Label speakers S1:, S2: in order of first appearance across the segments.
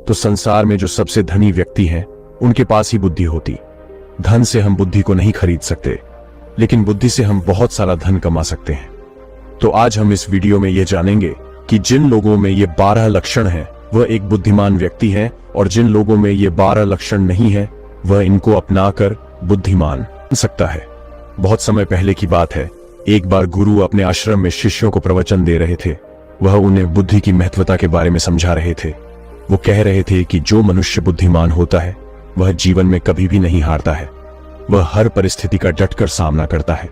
S1: तो संसार में जो सबसे धनी व्यक्ति हैं उनके पास ही बुद्धि होती। धन से हम बुद्धि को नहीं खरीद सकते, लेकिन बुद्धि से हम बहुत सारा धन कमा सकते हैं। तो आज हम इस वीडियो में यह जानेंगे कि जिन लोगों में ये 12 लक्षण हैं वह एक बुद्धिमान व्यक्ति है, और जिन लोगों में ये 12 लक्षण नहीं है वह इनको अपनाकर बुद्धिमान बन सकता है। बहुत समय पहले की बात है, एक बार गुरु अपने आश्रम में शिष्यों को प्रवचन दे रहे थे। वह उन्हें बुद्धि की महत्वता के बारे में समझा रहे थे। वो कह रहे थे कि जो मनुष्य बुद्धिमान होता है वह जीवन में कभी भी नहीं हारता है। वह हर परिस्थिति का डटकर सामना करता है।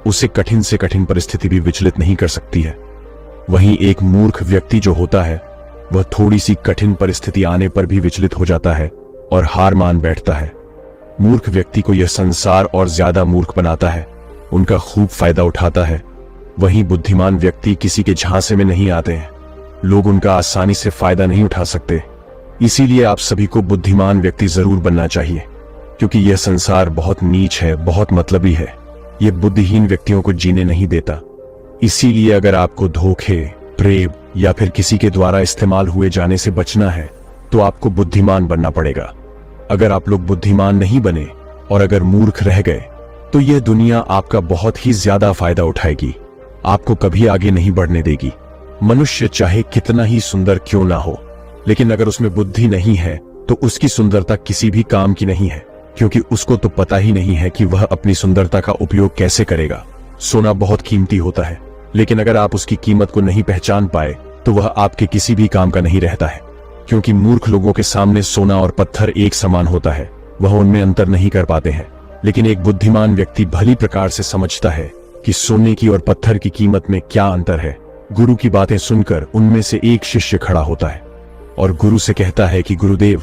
S1: उसे कठिन से कठिन परिस्थिति भी विचलित नहीं कर सकती है। वहीं एक मूर्ख व्यक्ति जो होता है वह थोड़ी सी कठिन परिस्थिति आने पर भी विचलित हो जाता है और हार मान बैठता है। मूर्ख व्यक्ति को यह संसार और ज्यादा मूर्ख बनाता है, उनका खूब फायदा उठाता है। वहीं बुद्धिमान व्यक्ति किसी के झांसे में नहीं आते हैं, लोग उनका आसानी से फायदा नहीं उठा सकते। इसीलिए आप सभी को बुद्धिमान व्यक्ति जरूर बनना चाहिए, क्योंकि यह संसार बहुत नीच है, बहुत मतलबी है। यह बुद्धिहीन व्यक्तियों को जीने नहीं देता। इसीलिए अगर आपको धोखे, प्रेम या फिर किसी के द्वारा इस्तेमाल हुए जाने से बचना है तो आपको बुद्धिमान बनना पड़ेगा। अगर आप लोग बुद्धिमान नहीं बने और अगर मूर्ख रह गए तो यह दुनिया आपका बहुत ही ज्यादा फायदा उठाएगी, आपको कभी आगे नहीं बढ़ने देगी। मनुष्य चाहे कितना ही सुंदर क्यों ना हो, लेकिन अगर उसमें बुद्धि नहीं है तो उसकी सुंदरता किसी भी काम की नहीं है, क्योंकि उसको तो पता ही नहीं है कि वह अपनी सुंदरता का उपयोग कैसे करेगा। सोना बहुत कीमती होता है, लेकिन अगर आप उसकी कीमत को नहीं पहचान पाए तो वह आपके किसी भी काम का नहीं रहता है। क्योंकि मूर्ख लोगों के सामने सोना और पत्थर एक समान होता है, वह उनमें अंतर नहीं कर पाते हैं। लेकिन एक बुद्धिमान व्यक्ति भली प्रकार से समझता है कि सोने की और पत्थर की कीमत में क्या अंतर है। गुरु की बातें सुनकर उनमें से एक शिष्य खड़ा होता है और गुरु से कहता है कि गुरुदेव,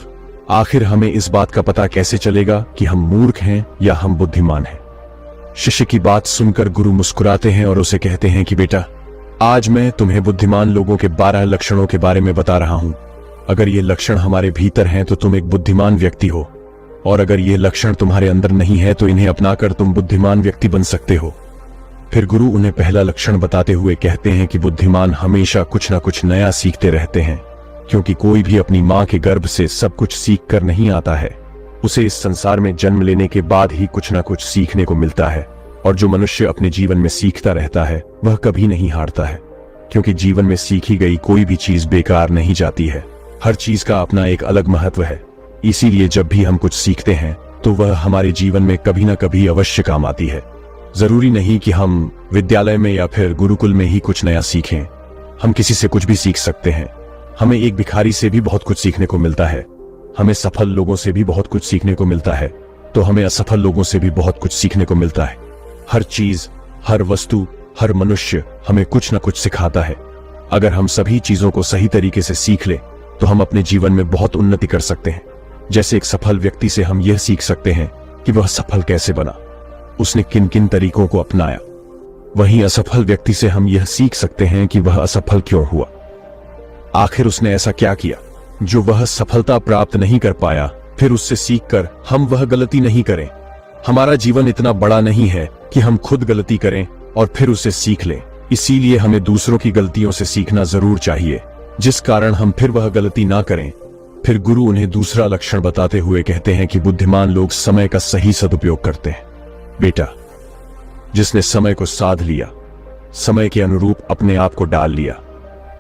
S1: आखिर हमें इस बात का पता कैसे चलेगा कि हम मूर्ख हैं या हम बुद्धिमान हैं। शिष्य की बात सुनकर गुरु मुस्कुराते हैं और उसे कहते हैं कि बेटा, आज मैं तुम्हें बुद्धिमान लोगों के 12 लक्षणों के बारे में बता रहा हूं। अगर ये लक्षण हमारे भीतर हैं तो तुम एक बुद्धिमान व्यक्ति हो, और अगर ये लक्षण तुम्हारे अंदर नहीं है तो इन्हें अपनाकर तुम बुद्धिमान व्यक्ति बन सकते हो। फिर गुरु उन्हें पहला लक्षण बताते हुए कहते हैं कि बुद्धिमान हमेशा कुछ ना कुछ नया सीखते रहते हैं, क्योंकि कोई भी अपनी मां के गर्भ से सब कुछ सीख कर नहीं आता है। उसे इस संसार में जन्म लेने के बाद ही कुछ ना कुछ सीखने को मिलता है। और जो मनुष्य अपने जीवन में सीखता रहता है वह कभी नहीं हारता है, क्योंकि जीवन में सीखी गई कोई भी चीज बेकार नहीं जाती है। हर चीज का अपना एक अलग महत्व है। इसीलिए जब भी हम कुछ सीखते हैं तो वह हमारे जीवन में कभी ना कभी अवश्य काम आती है। जरूरी नहीं कि हम विद्यालय में या फिर गुरुकुल में ही कुछ नया सीखें, हम किसी से कुछ भी सीख सकते हैं। हमें एक भिखारी से भी बहुत कुछ सीखने को मिलता है, हमें सफल लोगों से भी बहुत कुछ सीखने को मिलता है, तो हमें असफल लोगों से भी बहुत कुछ सीखने को मिलता है। हर चीज, हर वस्तु, हर मनुष्य हमें कुछ न कुछ सिखाता है। अगर हम सभी चीजों को सही तरीके से सीख ले तो हम अपने जीवन में बहुत उन्नति कर सकते हैं। जैसे एक सफल व्यक्ति से हम यह सीख सकते हैं कि वह सफल कैसे बना, उसने किन किन तरीकों को अपनाया। वहीं असफल व्यक्ति से हम यह सीख सकते हैं कि वह असफल क्यों हुआ, आखिर उसने ऐसा क्या किया जो वह सफलता प्राप्त नहीं कर पाया। फिर उससे सीखकर हम वह गलती नहीं करें। हमारा जीवन इतना बड़ा नहीं है कि हम खुद गलती करें और फिर उसे सीख लें। इसीलिए हमें दूसरों की गलतियों से सीखना जरूर चाहिए, जिस कारण हम फिर वह गलती ना करें। फिर गुरु उन्हें दूसरा लक्षण बताते हुए कहते हैं कि बुद्धिमान लोग समय का सही सदुपयोग करते हैं। बेटा, जिसने समय को साध लिया, समय के अनुरूप अपने आप को डाल लिया,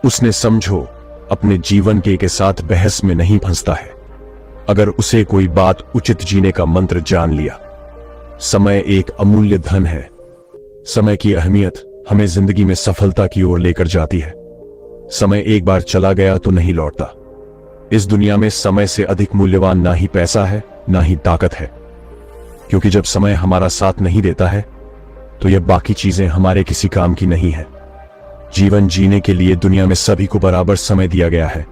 S1: उसने समझो अपने जीवन के साथ बहस में नहीं फंसता है। अगर उसे कोई बात उचित जीने का मंत्र जान लिया। समय एक अमूल्य धन है। समय की अहमियत हमें जिंदगी में सफलता की ओर लेकर जाती है। समय एक बार चला गया तो नहीं लौटता। इस दुनिया में समय से अधिक मूल्यवान ना ही पैसा है ना ही ताकत है, क्योंकि जब समय हमारा साथ नहीं देता है तो यह बाकी चीजें हमारे किसी काम की नहीं है। जीवन जीने के लिए दुनिया में सभी को बराबर समय दिया गया है,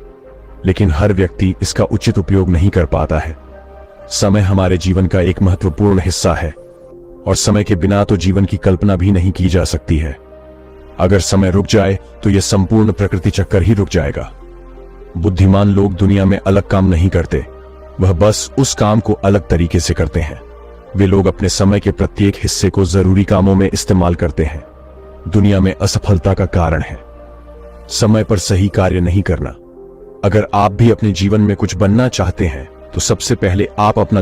S1: लेकिन हर व्यक्ति इसका उचित उपयोग नहीं कर पाता है। समय हमारे जीवन का एक महत्वपूर्ण हिस्सा है, और समय के बिना तो जीवन की कल्पना भी नहीं की जा सकती है। अगर समय रुक जाए तो यह संपूर्ण प्रकृति चक्कर ही रुक जाएगा। बुद्धिमान लोग दुनिया में अलग काम नहीं करते, वह बस उस काम को अलग तरीके से करते हैं। वे लोग अपने समय के प्रत्येक हिस्से को जरूरी कामों में इस्तेमाल करते हैं। दुनिया में असफलता का कारण है समय पर सही कार्य नहीं करना। अगर आप भी अपने जीवन में कुछ बनना चाहते हैं तो सबसे पहले आप अपना